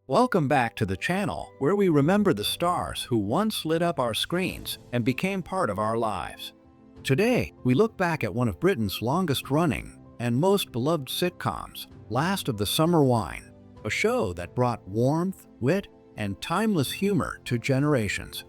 Welcome back to the channel where we remember the stars who once lit up our screens and became part of our lives. Today, we look back at one of Britain's longest-running and most beloved sitcoms, Last of the Summer Wine, a show that brought warmth, wit, and timeless humor to generations.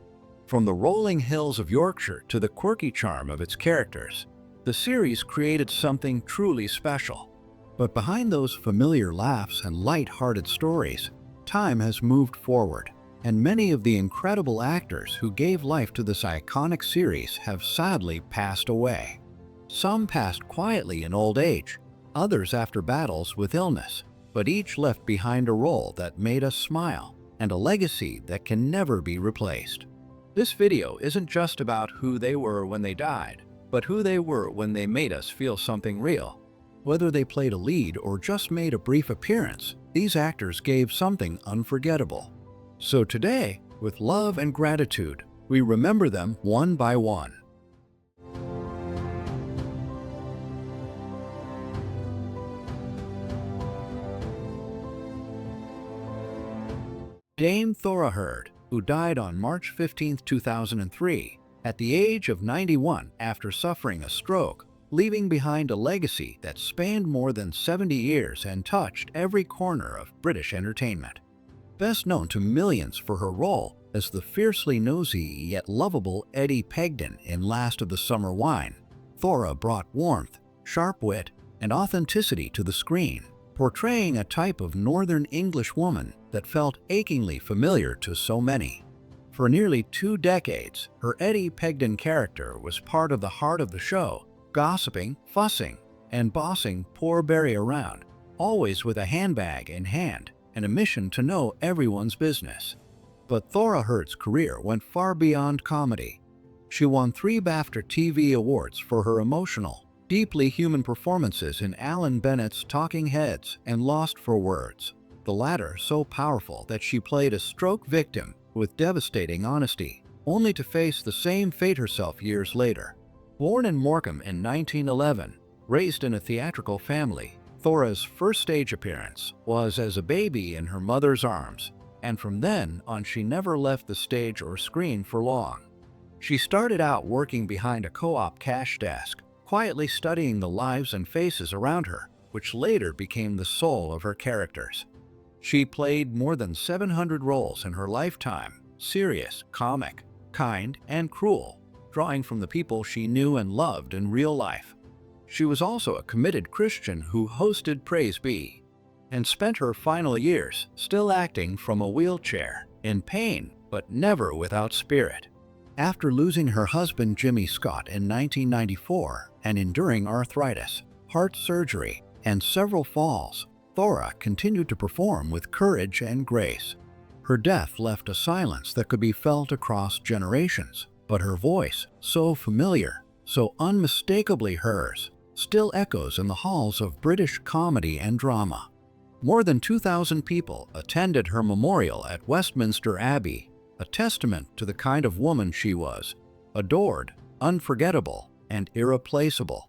From the rolling hills of Yorkshire to the quirky charm of its characters, the series created something truly special. But behind those familiar laughs and light-hearted stories, time has moved forward, and many of the incredible actors who gave life to this iconic series have sadly passed away. Some passed quietly in old age, others after battles with illness, but each left behind a role that made us smile and a legacy that can never be replaced. This video isn't just about who they were when they died, but who they were when they made us feel something real. Whether they played a lead or just made a brief appearance, these actors gave something unforgettable. So today, with love and gratitude, we remember them one by one. Dame Thora, who died on March 15, 2003, at the age of 91 after suffering a stroke, leaving behind a legacy that spanned more than 70 years and touched every corner of British entertainment. Best known to millions for her role as the fiercely nosy yet lovable Eddie Pegden in Last of the Summer Wine, Thora brought warmth, sharp wit, and authenticity to the screen, portraying a type of Northern English woman that felt achingly familiar to so many. For nearly 2 decades, her Eddie Pegden character was part of the heart of the show, gossiping, fussing, and bossing poor Barry around, always with a handbag in hand and a mission to know everyone's business. But Thora's career went far beyond comedy. She won 3 BAFTA TV awards for her emotional, deeply human performances in Alan Bennett's Talking Heads and Lost for Words, the latter so powerful that she played a stroke victim with devastating honesty, only to face the same fate herself years later. Born in Morecambe in 1911, raised in a theatrical family, Thora's first stage appearance was as a baby in her mother's arms, and from then on she never left the stage or screen for long. She started out working behind a co-op cash desk, quietly studying the lives and faces around her, which later became the soul of her characters. She played more than 700 roles in her lifetime, serious, comic, kind, and cruel, drawing from the people she knew and loved in real life. She was also a committed Christian who hosted Praise Be, and spent her final years still acting from a wheelchair, in pain, but never without spirit. After losing her husband Jimmy Scott in 1994 and enduring arthritis, heart surgery, and several falls, Thora continued to perform with courage and grace. Her death left a silence that could be felt across generations, but her voice, so familiar, so unmistakably hers, still echoes in the halls of British comedy and drama. More than 2,000 people attended her memorial at Westminster Abbey, a testament to the kind of woman she was, adored, unforgettable, and irreplaceable.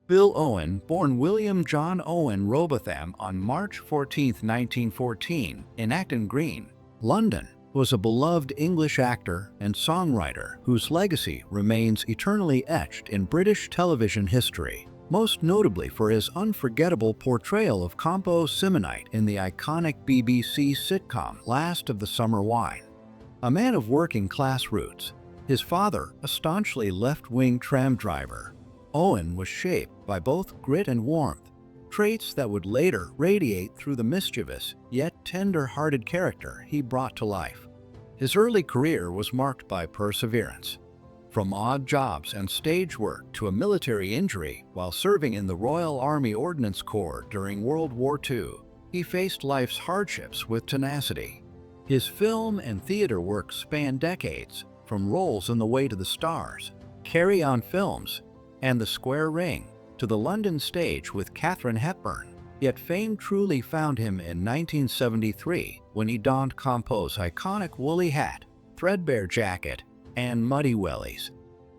Bill Owen, born William John Owen Robotham on March 14, 1914, in Acton Green, London, was a beloved English actor and songwriter whose legacy remains eternally etched in British television history, most notably for his unforgettable portrayal of Compo Simonite in the iconic BBC sitcom Last of the Summer Wine. A man of working-class roots, his father a staunchly left-wing tram driver, Owen was shaped by both grit and warmth, traits that would later radiate through the mischievous yet tender-hearted character he brought to life. His early career was marked by perseverance. From odd jobs and stage work to a military injury while serving in the Royal Army Ordnance Corps during World War II, he faced life's hardships with tenacity. His film and theater work span decades, from roles in The Way to the Stars, Carry On Films, and The Square Ring, to the London stage with Katharine Hepburn. Yet fame truly found him in 1973 when he donned Compo's iconic woolly hat, threadbare jacket, and muddy wellies.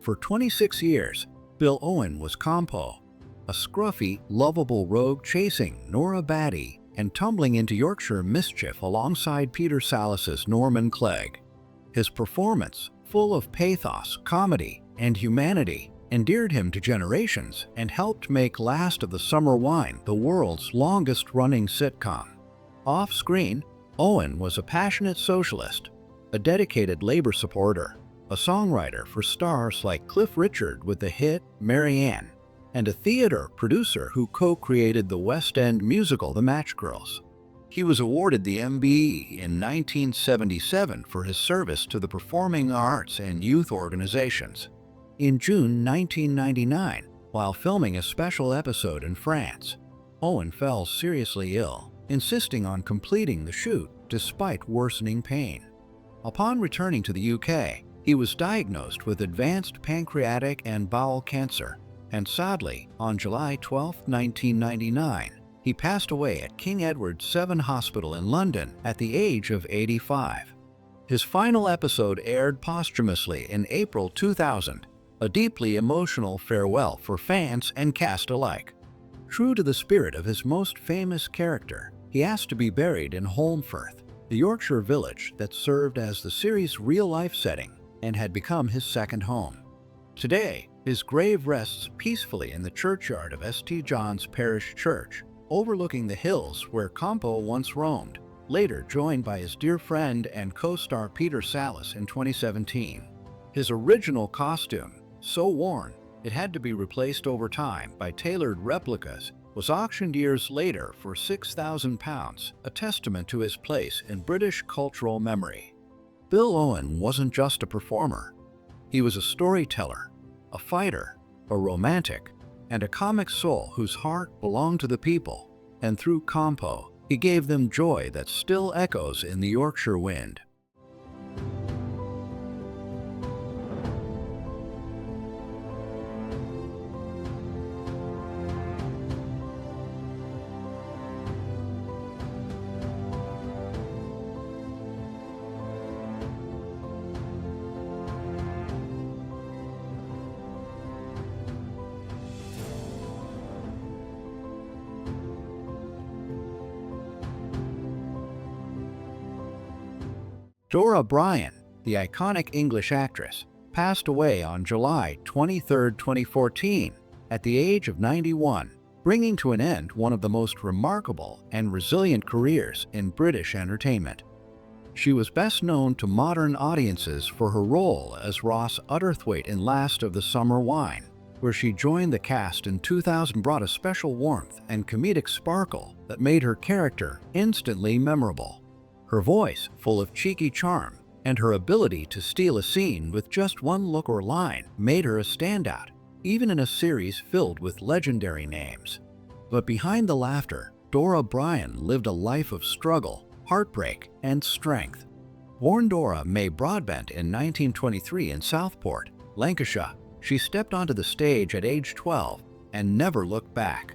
For 26 years, Bill Owen was Compo, a scruffy, lovable rogue chasing Nora Batty and tumbling into Yorkshire mischief alongside Peter Sallis's Norman Clegg. His performance, full of pathos, comedy, and humanity, endeared him to generations and helped make Last of the Summer Wine the world's longest-running sitcom. Off-screen, Owen was a passionate socialist, a dedicated labor supporter, a songwriter for stars like Cliff Richard with the hit Mary Ann, and a theater producer who co-created the West End musical The Match Girls. He was awarded the MBE in 1977 for his service to the performing arts and youth organizations. In June 1999, while filming a special episode in France, Owen fell seriously ill, insisting on completing the shoot despite worsening pain. Upon returning to the UK, he was diagnosed with advanced pancreatic and bowel cancer, and sadly, on July 12, 1999, he passed away at King Edward VII Hospital in London at the age of 85. His final episode aired posthumously in April 2000, a deeply emotional farewell for fans and cast alike. True to the spirit of his most famous character, he asked to be buried in Holmfirth, the Yorkshire village that served as the series' real-life setting and had become his second home. Today, his grave rests peacefully in the churchyard of St. John's Parish Church, overlooking the hills where Compo once roamed, later joined by his dear friend and co-star Peter Sallis in 2017. His original costume, so worn it had to be replaced over time by tailored replicas, was auctioned years later for £6,000, a testament to his place in British cultural memory. Bill Owen wasn't just a performer. He was a storyteller, a fighter, a romantic, and a comic soul whose heart belonged to the people, and through Compo, he gave them joy that still echoes in the Yorkshire wind. Dora Bryan, the iconic English actress, passed away on July 23, 2014, at the age of 91, bringing to an end one of the most remarkable and resilient careers in British entertainment. She was best known to modern audiences for her role as Ross Utterthwaite in Last of the Summer Wine, where she joined the cast in 2000, brought a special warmth and comedic sparkle that made her character instantly memorable. Her voice, full of cheeky charm, and her ability to steal a scene with just one look or line made her a standout, even in a series filled with legendary names. But behind the laughter, Dora Bryan lived a life of struggle, heartbreak, and strength. Born Dora May Broadbent in 1923 in Southport, Lancashire, she stepped onto the stage at age 12 and never looked back.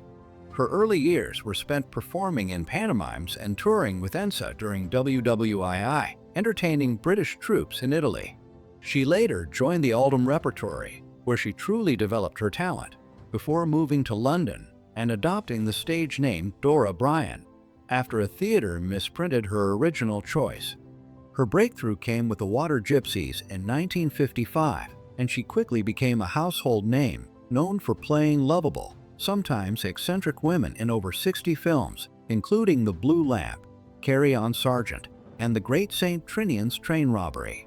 Her early years were spent performing in pantomimes and touring with Ensa during WWII, entertaining British troops in Italy. She later joined the Oldham Repertory, where she truly developed her talent, before moving to London and adopting the stage name Dora Bryan, after a theater misprinted her original choice. Her breakthrough came with The Water Gypsies in 1955, and she quickly became a household name, known for playing lovable, sometimes eccentric women in over 60 films, including The Blue Lamp, Carry On Sergeant, and The Great St. Trinian's Train Robbery.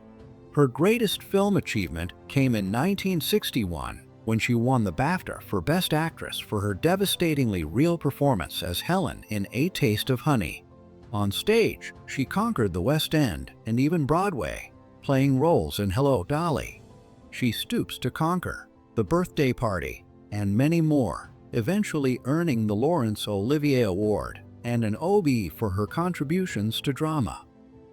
Her greatest film achievement came in 1961 when she won the BAFTA for Best Actress for her devastatingly real performance as Helen in A Taste of Honey. On stage, she conquered the West End and even Broadway, playing roles in Hello, Dolly, She Stoops to Conquer, The Birthday Party, and many more, eventually earning the Laurence Olivier Award and an Obie for her contributions to drama.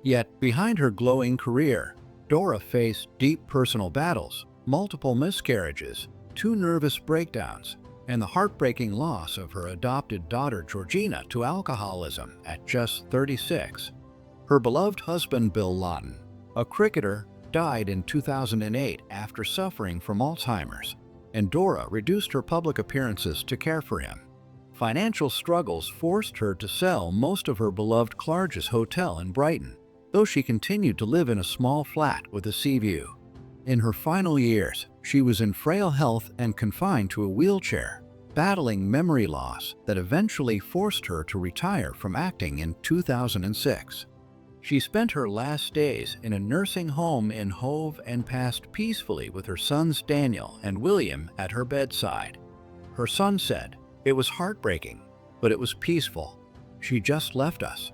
Yet, behind her glowing career, Dora faced deep personal battles, multiple miscarriages, 2 nervous breakdowns, and the heartbreaking loss of her adopted daughter Georgina to alcoholism at just 36. Her beloved husband Bill Lawton, a cricketer, died in 2008 after suffering from Alzheimer's, and Dora reduced her public appearances to care for him. Financial struggles forced her to sell most of her beloved Clarges Hotel in Brighton, though she continued to live in a small flat with a sea view. In her final years, she was in frail health and confined to a wheelchair, battling memory loss that eventually forced her to retire from acting in 2006. She spent her last days in a nursing home in Hove and passed peacefully with her sons Daniel and William at her bedside. Her son said, "It was heartbreaking, but it was peaceful. She just left us."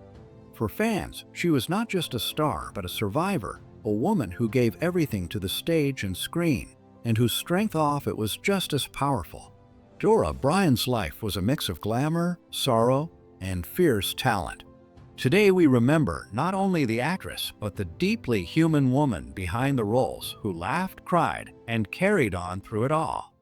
For fans, she was not just a star but a survivor, a woman who gave everything to the stage and screen, and whose strength off it was just as powerful. Dora Bryan's life was a mix of glamour, sorrow, and fierce talent. Today we remember not only the actress, but the deeply human woman behind the roles who laughed, cried, and carried on through it all.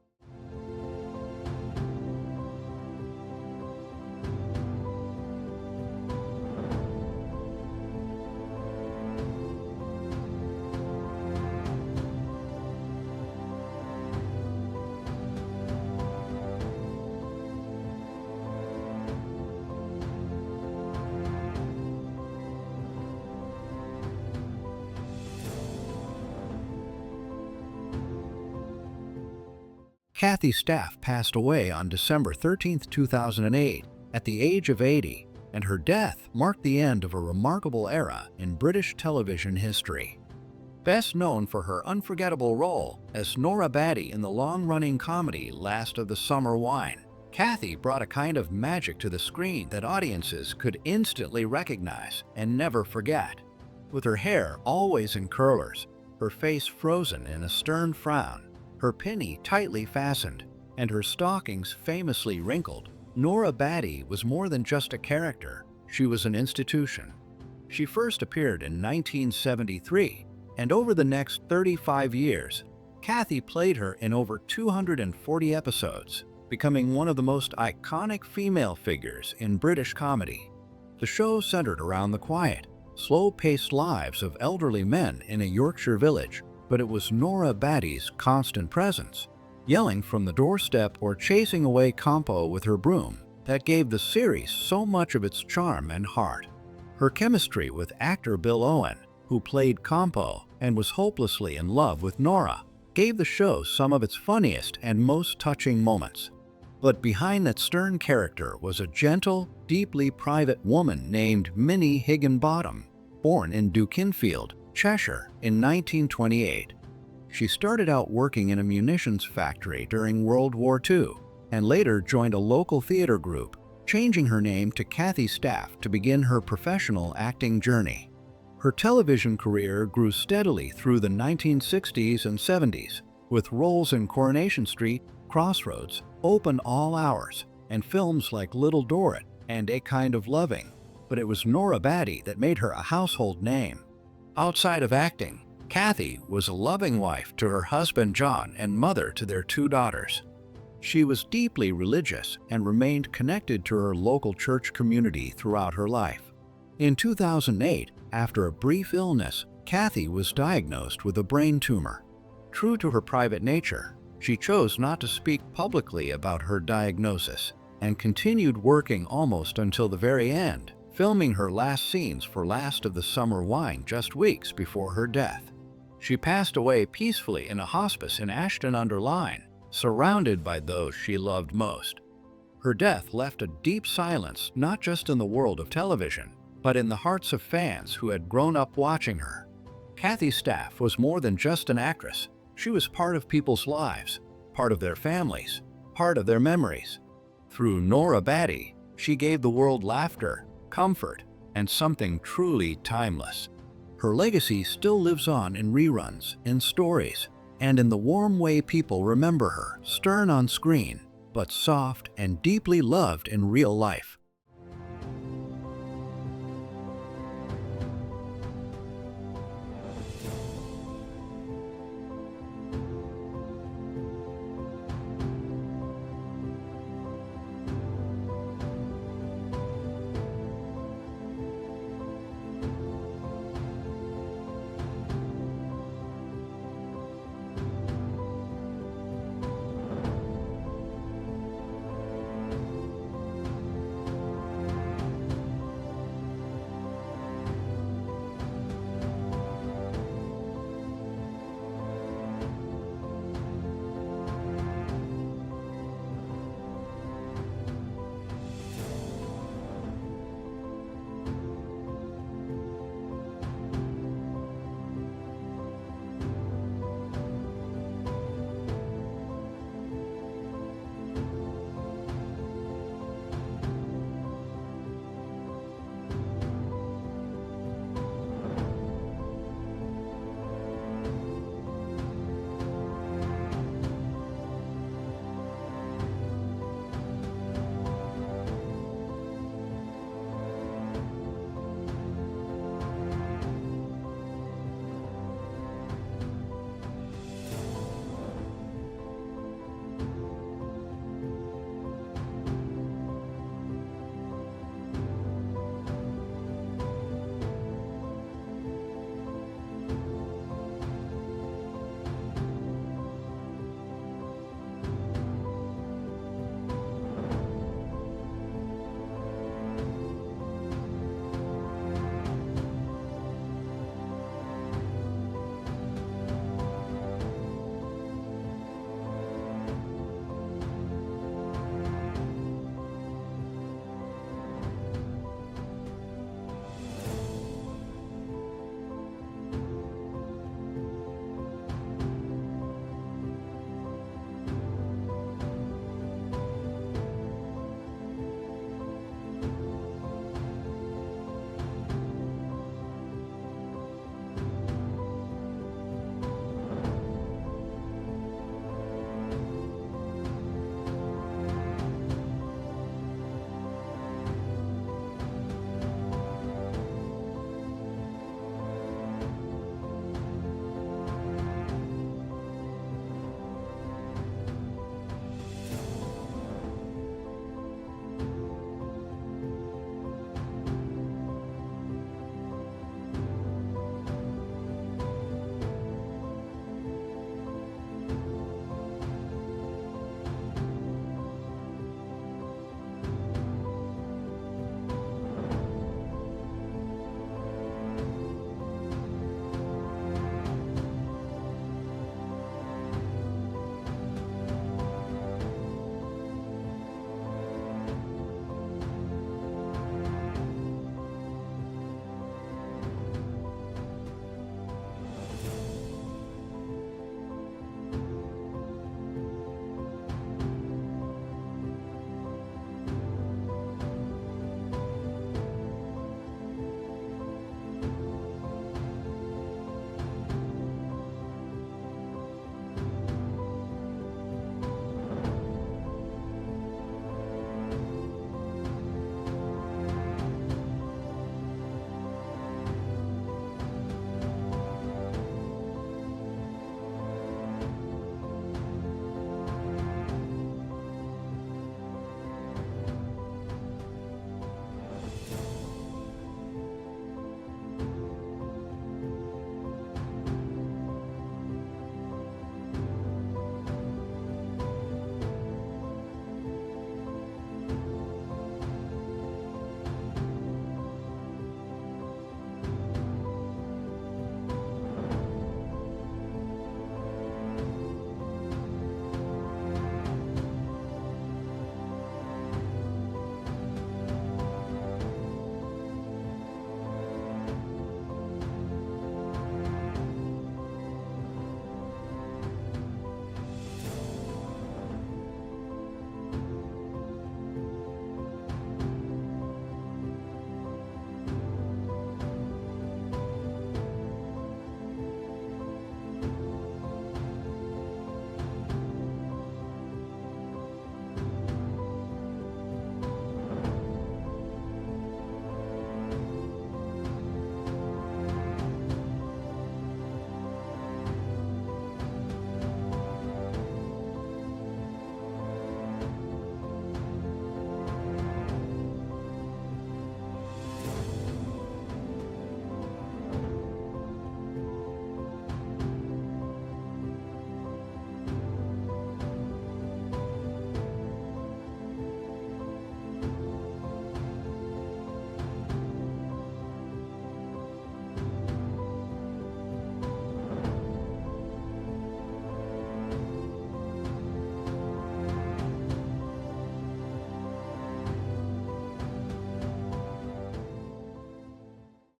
Kathy Staff passed away on December 13, 2008, at the age of 80, and her death marked the end of a remarkable era in British television history. Best known for her unforgettable role as Nora Batty in the long-running comedy Last of the Summer Wine, Kathy brought a kind of magic to the screen that audiences could instantly recognize and never forget. With her hair always in curlers, her face frozen in a stern frown, her pinny tightly fastened, and her stockings famously wrinkled, Nora Batty was more than just a character, she was an institution. She first appeared in 1973, and over the next 35 years, Kathy played her in over 240 episodes, becoming one of the most iconic female figures in British comedy. The show centered around the quiet, slow-paced lives of elderly men in a Yorkshire village, but it was Nora Batty's constant presence, yelling from the doorstep or chasing away Campo with her broom, that gave the series so much of its charm and heart. Her chemistry with actor Bill Owen, who played Campo and was hopelessly in love with Nora, gave the show some of its funniest and most touching moments. But behind that stern character was a gentle, deeply private woman named Minnie Higginbottom, born in Dukinfield, Cheshire, in 1928. She started out working in a munitions factory during World War II, and later joined a local theater group, changing her name to Kathy Staff to begin her professional acting journey. Her television career grew steadily through the 1960s and 70s, with roles in Coronation Street, Crossroads, Open All Hours, and films like Little Dorrit and A Kind of Loving. But it was Nora Batty that made her a household name. Outside of acting, Kathy was a loving wife to her husband John and mother to their 2 daughters. She was deeply religious and remained connected to her local church community throughout her life. In 2008, after a brief illness, Kathy was diagnosed with a brain tumor. True to her private nature, she chose not to speak publicly about her diagnosis and continued working almost until the very end, filming her last scenes for Last of the Summer Wine just weeks before her death. She passed away peacefully in a hospice in Ashton-under-Lyne, surrounded by those she loved most. Her death left a deep silence not just in the world of television, but in the hearts of fans who had grown up watching her. Kathy Staff was more than just an actress. She was part of people's lives, part of their families, part of their memories. Through Nora Batty, she gave the world laughter, comfort, and something truly timeless. Her legacy still lives on in reruns, in stories, and in the warm way people remember her, stern on screen, but soft and deeply loved in real life.